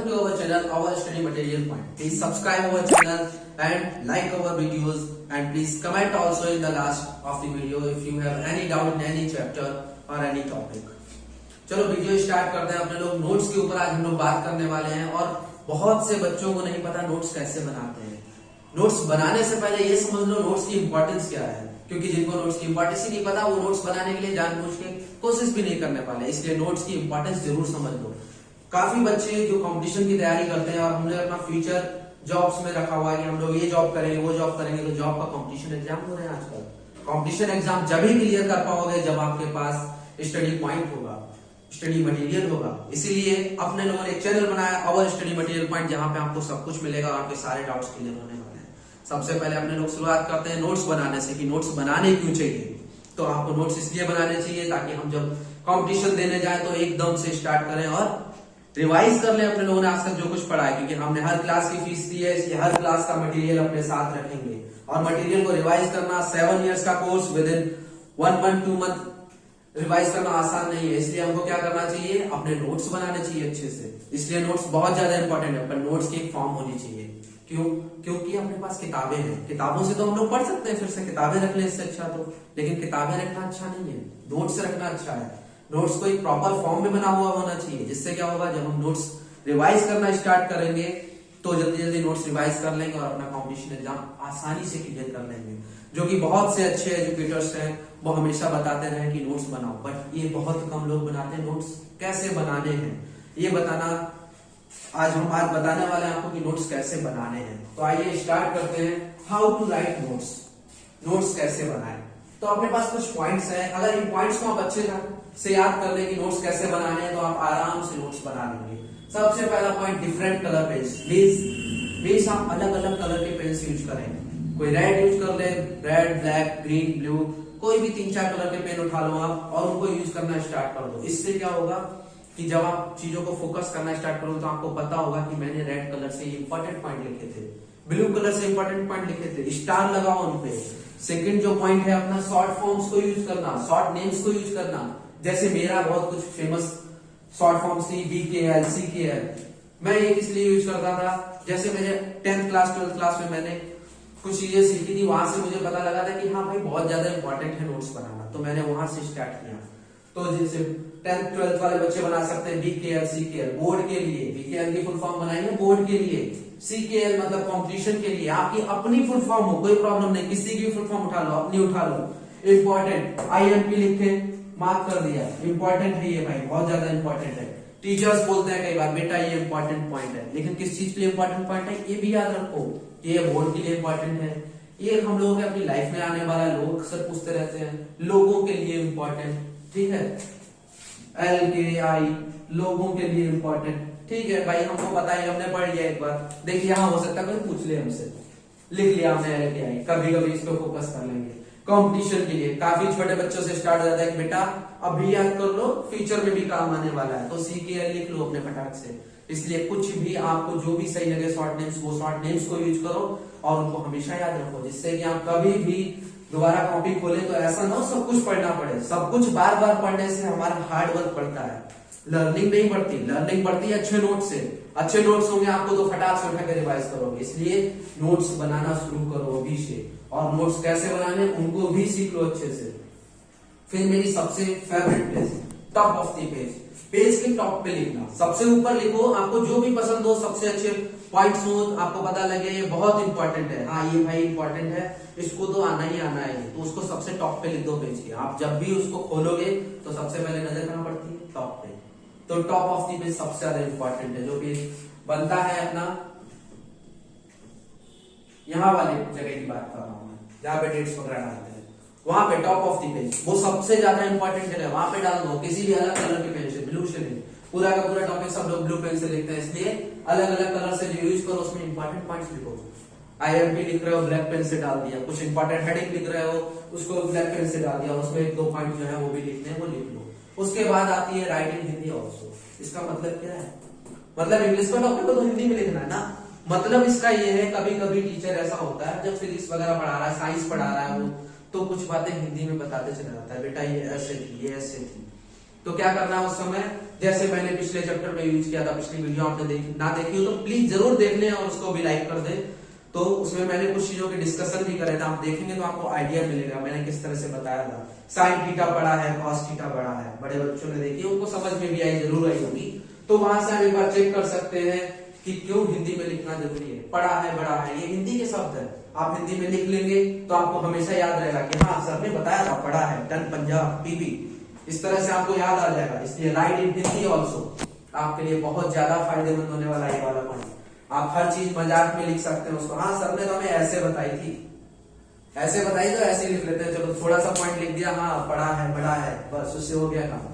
Welcome to our channel, our study material point. Please subscribe our channel and like our videos and please comment also in the last of the video if you have any doubt in any chapter or any topic. चलो video start करते हैं। अपने लोग notes के ऊपर आज हम लोग बात करने वाले हैं और बहुत से बच्चों को नहीं पता नोट्स कैसे बनाते हैं। नोट्स बनाने से पहले ये समझ लो नोट्स की इंपॉर्टेंस क्या है, क्योंकि जिनको नोट्स की इंपॉर्टेंस ही नहीं पता वो नोट्स बनाने के लिए जानबूझ के कोशिश भी नहीं करने वाले। इसलिए नोट्स की इंपॉर्टेंस जरूर समझ लो। काफी बच्चे जो कंपटीशन की तैयारी करते हैं और हमने अपना फ्यूचर जॉब्स में रखा हुआ है कि हम लोग ये जॉब करेंगे वो जॉब करेंगे, तो जॉब का कंपटीशन एग्जाम हो रहे हैं आजकल। कंपटीशन एग्जाम जब ही क्लियर कर पाओगे जब आपके पास स्टडी पॉइंट होगा, स्टडी मटेरियल होगा। इसीलिए अपने लोगों ने एक चैनल बनाया अवर स्टडी मटेरियल पॉइंट, जहां पे आपको सब कुछ मिलेगा और आपके सारे डाउट्स क्लियर होने वाले हैं। सबसे पहले अपने लोग शुरुआत करते हैं नोट्स बनाने से कि नोट्स बनाने क्यों चाहिए। तो आपको नोट्स इसलिए बनाने चाहिए ताकि हम जब कंपटीशन देने जाए तो एकदम से स्टार्ट करें और रिवाइज कर ले अपने लोगों ने आज तक जो कुछ पढ़ा है, क्योंकि हमने हर क्लास की फीस दी है, इसलिए हर क्लास का मटेरियल अपने साथ रखेंगे। और मटेरियल को रिवाइज करना 7 इयर्स का course with in 1 month 2 month revise करना आसान नहीं है। इसलिए हमको क्या करना चाहिए, अपने नोट्स बनाने चाहिए अच्छे से। इसलिए नोट्स बहुत ज्यादा इंपॉर्टेंट है, पर नोट्स की एक फॉर्म होनी चाहिए। क्यों? क्योंकि अपने पास किताबें हैं, किताबों से तो हम लोग पढ़ सकते हैं, फिर से किताबें रख ले इससे अच्छा तो, लेकिन किताबें रखना अच्छा नहीं है, नोट्स रखना अच्छा है। नोट्स को एक प्रॉपर फॉर्म में बना हुआ होना चाहिए, जिससे क्या होगा जब हम नोट्स रिवाइज करना स्टार्ट करेंगे तो जल्दी जल्दी नोट्स रिवाइज कर लेंगे और अपना कॉम्पिटिशन एग्जाम आसानी से क्लियर कर लेंगे। जो कि बहुत से अच्छे एजुकेटर्स हैं वो हमेशा बताते रहे कि नोट्स बनाओ, बट ये बहुत कम लोग बनाते हैं। नोट्स कैसे बनाने हैं ये बताना आज हम आज बताने वाले हैं आपको कि नोट्स कैसे बनाने हैं। तो आइए स्टार्ट करते हैं how to write notes. Notes कैसे बनाएं। तो अपने पास कुछ पॉइंट्स हैं, अगर इन पॉइंट्स को आप अच्छे से याद कर ले कि नोट्स कैसे बनाने हैं तो आप आराम से नोट्स बना लेंगे। सबसे पहला point, different colour pens. Please आप अलग अलग कलर के पेन्स यूज करें। कोई रेड यूज कर ले, रेड, ब्लैक, ग्रीन, ब्लू, कोई भी 3-4 कलर के पेन उठा लो आप और उनको यूज करना स्टार्ट कर दो। इससे क्या होगा कि जब आप चीजों को फोकस करना स्टार्ट करोगे तो आपको पता होगा कि मैंने रेड कलर से इंपॉर्टेंट पॉइंट लिखे थे, ब्लू कलर से इंपॉर्टेंट पॉइंट लिखे थे, स्टार लगाओ उन पे। सेकंड जो पॉइंट है अपना शॉर्ट फॉर्म्स को यूज करना, शॉर्ट नेम्स को यूज करना। जैसे मेरा बहुत कुछ फेमस शॉर्ट फॉर्म्स थी, BKL, CKL। मैं ये किस लिए यूज करता था, जैसे मेरे 10th क्लास 12th क्लास में मैंने कुछ चीजें सीखी थी, वहां से मुझे पता लगा था कि हाँ भाई बहुत ज्यादा इंपॉर्टेंट है नोट्स बनाना, तो मैंने वहां से स्टार्ट किया। तो जैसे 10th 12th वाले बच्चे बना सकते हैं BKL, CKL बोर्ड के लिए। BKL की फुल फॉर्म बनाइए बोर्ड के लिए, CKL मतलब कंपटीशन के लिए। आपकी अपनी फुल फॉर्म हो कोई प्रॉब्लम नहीं, किसी की फुल फॉर्म उठा लो, अपनी उठा लो। इंपॉर्टेंट IMP लिखे, मार्क कर दिया, इंपॉर्टेंट है ये भाई, बहुत ज्यादा इंपॉर्टेंट है। टीचर्स बोलते हैं कई बार बेटा ये इंपॉर्टेंट पॉइंट है, लेकिन किस चीज के लिए इंपॉर्टेंट पॉइंट है ये भी याद रखो। ये बोर्ड के लिए इंपॉर्टेंट है, ये हम लोगों के अपनी लाइफ में आने वाला, लोग अक्सर पूछते रहते हैं, लोगों के लिए इंपॉर्टेंट, ठीक है। LKI लोगों के लिए इंपॉर्टेंट, ठीक है भाई, हमको पता है, हमने पढ़ लिया एक बार। देखिए यहाँ हो सकता है कोई पूछ ले हमसे, लिख लिया हमने LKI, कभी कभी इस पर फोकस कर लेंगे। कंपटीशन के लिए काफी छोटे बच्चों से स्टार्ट हो जाता है कि बेटा अभी याद कर लो, फ्यूचर में भी काम आने वाला है, तो CKL लिख लो अपने फटाक से। इसलिए कुछ भी आपको जो भी सही लगे शॉर्ट नेम्स, वो शॉर्ट नेम्स को यूज करो और उनको हमेशा याद रखो, जिससे कि आप कभी भी दोबारा कॉपी खोले तो ऐसा ना हो सब कुछ पढ़ना पड़े। सब कुछ बार बार पढ़ने से हमारा हार्ड वर्क बढ़ता है, लर्निंग नहीं बढ़ती। लर्निंग बढ़ती है अच्छे नोट्स से। अच्छे नोट्स होंगे आपको तो फटाक से उठा के रिवाइज करोगे। इसलिए नोट्स बनाना शुरू करो अभी से, और नोट्स कैसे बनाने उनको भी सीख लो अच्छे से। फिर मेरी सबसे favourite place, top of the page. Page के टॉप पे लिखना, सबसे ऊपर लिखो, आपको जो भी पसंद हो, सबसे अच्छे पॉइंट्स हो, आपको पता लगे ये बहुत इंपॉर्टेंट है, हाँ ये भाई इंपॉर्टेंट है, इसको तो आना ही आना है, तो उसको सबसे टॉप पे लिख दो पेज के। आप जब भी उसको खोलोगे तो सबसे पहले नजर कहां पड़ती है, टॉप पे। तो टॉप ऑफ द पेज सबसे ज्यादा इंपॉर्टेंट है। जो पेज बनता है अपना, यहाँ वाले जगह की बात कर रहा हूं मैं, जहां पे डेट्स वगैरह डालते हैं, वहां पे टॉप ऑफ द पेज वो सबसे ज्यादा इंपॉर्टेंट जगह है, वहां पे डाल दो किसी भी अलग कलर के पेन से, ब्लू से नहीं। पूरा का पूरा टॉपिक सब लोग ब्लू पेन से लिखते हैं, इसलिए अलग अलग कलर से जो यूज करो उसमें इंपॉर्टेंट पॉइंट्स लिखो। IMP लिख रहे हो ब्लैक पेन से डाल दिया, कुछ इंपॉर्टेंट हेडिंग लिख रहे हो उसको ब्लैक पेन से डाल दिया, उसमें 1-2 पॉइंट जो है वो भी लिखने हैं, वो लिख लो। उसके बाद आती है राइट इन हिंदी ऑल्सो। इसका मतलब क्या है, मतलब इंग्लिश का टॉपिक को तो हिंदी में लिखना है ना। मतलब इसका ये है, कभी कभी टीचर ऐसा होता है जब फिजिक्स वगैरह पढ़ा रहा है, साइंस पढ़ा रहा है वो, तो कुछ बातें हिंदी में बताते चला जाता है, बेटा ये ऐसे थी, ये ऐसे थी, तो क्या करना है उस समय, जैसे मैंने पिछले चैप्टर में यूज किया था, पिछली वीडियो आपने ना देखी हो तो प्लीज जरूर देख लें और उसको भी लाइक कर दें। तो उसमें मैंने कुछ चीजों के डिस्कशन भी करे थे, आप देखेंगे तो आपको आइडिया मिलेगा मैंने किस तरह से बताया था। साइन थीटा बड़ा है, कॉस थीटा बड़ा है, बड़े बच्चों ने देखी, उनको समझ में भी आई, जरूर आई होगी। तो वहां से हम एक बार चेक कर सकते हैं कि क्यों हिंदी में लिखना जरूरी है। पढ़ा है, बड़ा है, ये हिंदी के शब्द है, आप हिंदी में लिख लेंगे तो आपको हमेशा याद रहेगा कि हाँ सर ने बताया था, पढ़ा है, डन, पंजाब, पीबी, इस तरह से आपको याद आ जाएगा। इसलिए राइट इन हिंदी ऑल्सो आपके लिए बहुत ज्यादा फायदेमंद होने वाला ये वाला पॉइंट। आप हर चीज मजाक में लिख सकते हैं उसको, हाँ सर ने तो हमें ऐसे बताई थी, ऐसे बताई तो ऐसे लिख लेते हैं, चलो थोड़ा सा पॉइंट लिख दिया, हाँ पढ़ा है, बड़ा है, बस उससे हो गया काम।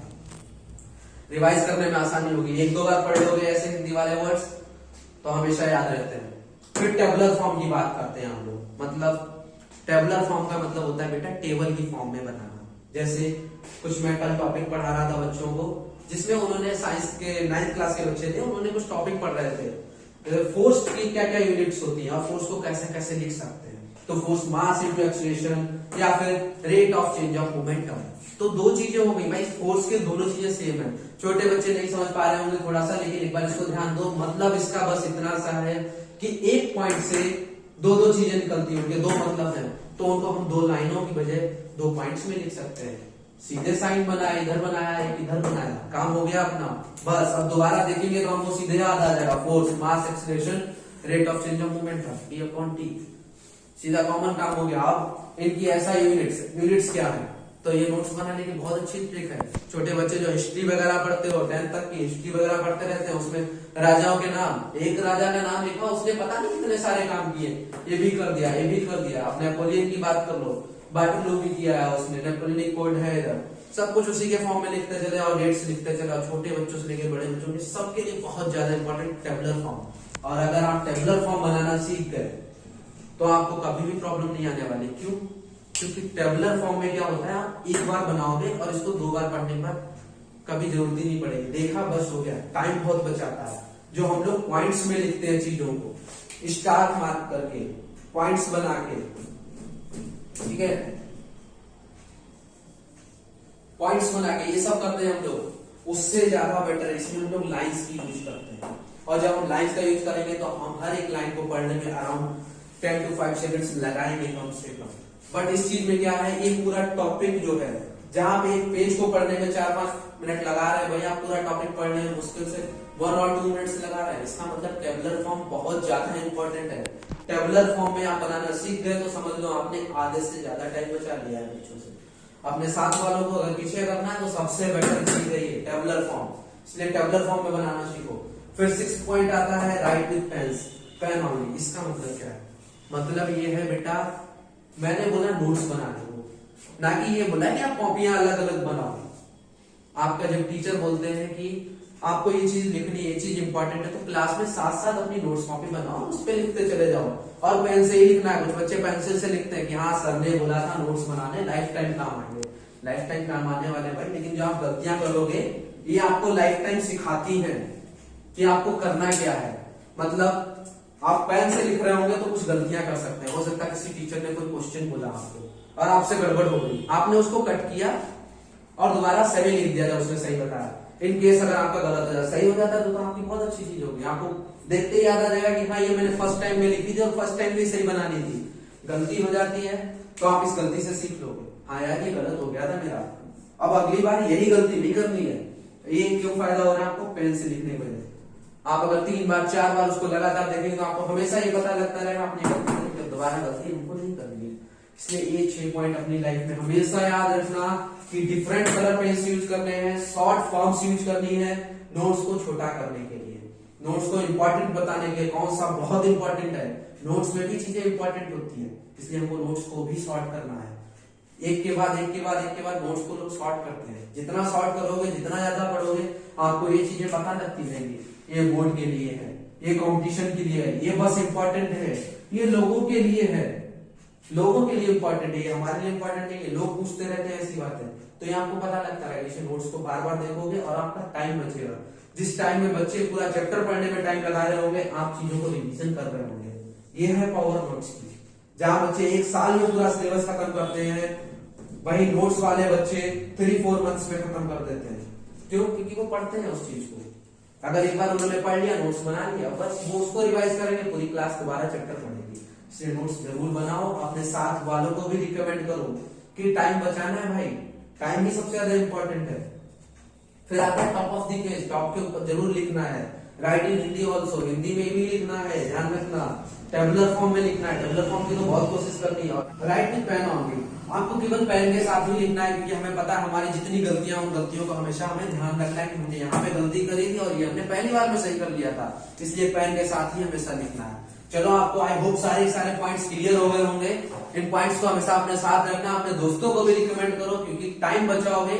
रिवाइज करने में आसानी होगी, एक दो बार पढ़े होगे ऐसे हिंदी वाले वर्ड्स तो हमेशा याद रहते हैं। फिर टेबुलर फॉर्म की बात करते हैं हम लोग। मतलब टेबुलर फॉर्म का मतलब होता है बेटा टेबल की फॉर्म में बनाना। जैसे कुछ मैं कल टॉपिक पढ़ा रहा था बच्चों को, जिसमें उन्होंने साइंस के 9th क्लास के बच्चे थे, उन्होंने कुछ टॉपिक पढ़ रहे थे, फोर्स की क्या क्या यूनिट्स होती हैं और फोर्स को कैसे कैसे लिख सकते हैं। तो फोर्स मास इनटू एक्सीलरेशन या फिर rate of change of momentum. तो दो चीजें हो गई भाई, फोर्स के दोनों चीजें सेम है। छोटे बच्चे नहीं समझ पा रहे होंगे थोड़ा सा, लेकिन एक बार इसको ध्यान दो। मतलब इसका बस इतना सा है कि एक पॉइंट से दो दो चीजें निकलती हैं, उनके दो मतलब है, तो उनको हम दो लाइनों की बजाय दो पॉइंट्स में लिख सकते हैं। सीधे साइन बनाया, इधर बनाया, एक इधर बनाया, काम हो गया अपना। बस अब दोबारा देखेंगे तो हमको सीधे याद आ जाएगा, force mass acceleration rate of change of momentum, P upon T, सीधा कॉमन काम हो गया। अब इनकी ऐसा यूनिट्स क्या है, तो ये नोट्स बनाने की बहुत अच्छी ट्रिक है। छोटे बच्चे जो हिस्ट्री वगैरह पढ़ते हो, 10th तक की हिस्ट्री वगैरह पढ़ते रहते हैं, उसमें राजाओं के नाम, एक राजा का नाम लिखा, उसने पता नहीं कितने सारे काम किए, ये भी कर दिया, ये भी कर दिया। अब नेपोलियन की बात कर लो, वाटरलू भी किया है उसने, नेपोलियन कोड है इधर, सब कुछ उसी के फॉर्म में लिखते चले और डेट्स लिखते चले। छोटे बच्चों से लेकर बड़े बच्चों के सबके लिए बहुत ज्यादा इंपॉर्टेंट टेबुलर फॉर्म। और अगर आप टेबुलर फॉर्म बनाना सीख गए तो आपको कभी भी प्रॉब्लम नहीं आने वाली। क्यों? क्योंकि टेबुलर फॉर्म में क्या होता है, आप एक बार बनाओगे और इसको दो बार पढ़ने पर कभी जरूरत ही नहीं पड़ेगी, देखा बस हो गया, टाइम बहुत बचाता है। जो हम लोग पॉइंट्स में लिखते हैं चीजों को, स्टार मार्क करके, पॉइंट्स बना के, ठीक है, पॉइंट्स बना के ये सब करते हैं हम लोग, उससे ज्यादा बेटर इसमें हम लोग लाइंस की यूज करते हैं। और जब हम लाइंस का यूज करेंगे तो हम हर एक लाइन को पढ़ने में अराउंड 10 to 5 सेकंड्स लगाएंगे कम से कम। बट इस चीज में क्या है, एक पूरा टॉपिक जो है, जहां पे एक पेज को पढ़ने में 4-5 मिनट लगा रहे हैं, भैया आप पूरा टॉपिक पढ़ने में मुश्किल से 1 or 2 मिनट्स लगा रहे हैं। इसका मतलब टेबुलर फॉर्म बहुत ज्यादा इंपॉर्टेंट है। टेबुलर फॉर्म में आप बनाना सीख गए तो समझ लो आपने आधे से ज्यादा टाइम बचा लिया है बच्चों से। अपने साथ वालों को अगर पीछे करना है तो सबसे बेटर चीज है ये टेबुलर फॉर्म, इसलिए टेबुलर फॉर्म में बनाना सीखो। फिर 6th पॉइंट आता है write with pens, pen only. इसका मतलब क्या है, मतलब ये है बेटा, मैंने बोला नोट्स बनाने को, ना कि ये बोला कि आप कॉपियां अलग अलग बनाओ। आपका जब टीचर बोलते हैं कि आपको ये चीज लिखनी है, ये चीज इंपॉर्टेंट है, तो क्लास में साथ साथ अपनी नोट्स कॉपी बनाओ, उस पर लिखते चले जाओ। और पेन से ही लिखना है, कुछ बच्चे पेंसिल से लिखते हैं कि हाँ सर ने बोला था नोट्स बनाने, लाइफ टाइम काम आएंगे, लाइफ टाइम काम आने वाले भाई। लेकिन जो आप गलतियां करोगे ये आपको लाइफ टाइम सिखाती है कि आपको करना क्या है। मतलब आप पेन से लिख रहे होंगे तो कुछ गलतियां कर सकते हैं, हो सकता है किसी टीचर ने कोई क्वेश्चन बोला आपको और आपसे गड़बड़ हो गई, आपने उसको कट किया और दोबारा सही लिख दिया जब उसने सही बताया। इन केस अगर आपका गलत हो जाता, सही हो जाता तो आपकी बहुत अच्छी चीज होगी, आपको देखते ही याद आ जाएगा कि हाँ ये मैंने फर्स्ट टाइम में लिखी थी और फर्स्ट टाइम भी सही बनानी थी। गलती हो जाती है तो आप इस गलती से सीख लोगे, हाँ यार ये गलत हो गया था मेरा, अब अगली बार यही गलती नहीं करनी है। ये क्यों फायदा हो रहा है आपको, पेन से लिखने की वजह से। आप अगर 3 बार 4 बार उसको लगातार देखेंगे तो आपको हमेशा ये पता लगता रहेगा अपनी गलती, दोबारा गलती हमको नहीं करनी है। इसलिए ये 6 पॉइंट अपनी लाइफ में हमेशा याद रखना कि डिफरेंट कलर पेन्स यूज करने हैं, शॉर्ट फॉर्म्स यूज करनी है नोट्स को छोटा करने के लिए, नोट्स को इंपॉर्टेंट बताने के लिए, कौन सा बहुत इंपॉर्टेंट है। नोट्स में भी चीजें इंपॉर्टेंट होती है, इसलिए हमको नोट्स को भी शॉर्ट करना है। एक के बाद नोट्स को लोग शॉर्ट करते हैं। जितना शॉर्ट करोगे, जितना ज्यादा पढ़ोगे, आपको ये चीजें पता लगती रहेंगी, ये बोर्ड के लिए है, ये कंपटीशन के लिए है, ये बस इंपॉर्टेंट है, ये लोगों के लिए है, लोगों के लिए इंपॉर्टेंट है, ये हमारे लिए इंपॉर्टेंट नहीं है। लोग पूछते रहते हैं ऐसी बातें, तो ये आपको पता लगता है। इसे नोट्स को बार बार देखोगे और आपका टाइम बचेगा। जिस टाइम में बच्चे पूरा चैप्टर पढ़ने में टाइम लगा रहे होंगे, आप चीजों को रिवीजन कर रहे होंगे। ये है पावर नोट्स की। जहां बच्चे 1 साल में पूरा सिलेबस खत्म करते हैं, वही नोट्स वाले बच्चे 3-4 मंथ्स में खत्म कर देते हैं। क्यों? क्योंकि वो पढ़ते हैं उस चीज को। अगर एक बार उन्होंने पढ़ लिया, नोट्स बना लिया, बस वो उसको रिवाइज करेंगे, पूरी क्लास दोबारा चैप्टर पढ़ेंगे। इसलिए नोट्स जरूर बनाओ। अपने साथ वालों को भी रिकमेंड करो कि टाइम बचाना है भाई, टाइम ही सबसे ज्यादा इंपॉर्टेंट है। फिर आता है top of the page, top के ऊपर जरूर लिखना है। राइट इन हिंदी ऑल्सो, हिंदी में भी लिखना है, ध्यान रखना। टेबुलर फॉर्म में लिखना है, टेबुलर फॉर्म की तो बहुत कोशिश करनी है। राइट विद पेन ऑनली, आपको केवल पेन के साथ ही लिखना है, क्योंकि हमें पता है हमारी जितनी गलतियां, उन गलतियों को हमेशा हमें ध्यान रखना है कि हमने यहाँ पे गलती करी थी और ये हमने पहली बार में सही कर लिया था, इसलिए पेन के साथ ही हमेशा लिखना है। चलो, आपको आई होप सारे पॉइंट्स क्लियर हो गए होंगे। इन पॉइंट्स को हमेशा अपने साथ रखना, अपने दोस्तों को भी रिकमेंड करो, क्योंकि टाइम बचाओगे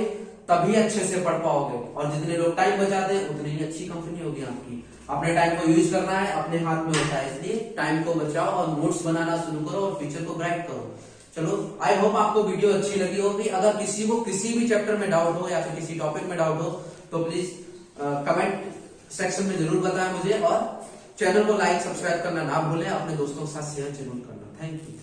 तभी अच्छे से पढ़ पाओगे, और जितने लोग टाइम बचाते हैं उतनी ही अच्छी कंपनी होगी आपकी। अपने टाइम को यूज करना है, अपने हाथ में होता है, इसलिए टाइम को बचाओ और नोट्स बनाना शुरू करो और फ्यूचर को ब्राइट करो। चलो, आई होप आपको वीडियो अच्छी लगी होगी। अगर किसी को किसी भी चैप्टर में डाउट हो या फिर किसी टॉपिक में डाउट हो तो प्लीज कमेंट सेक्शन में जरूर बताएं मुझे, और चैनल को लाइक सब्सक्राइब करना ना भूलें, अपने दोस्तों के साथ शेयर जरूर करना। Thank you.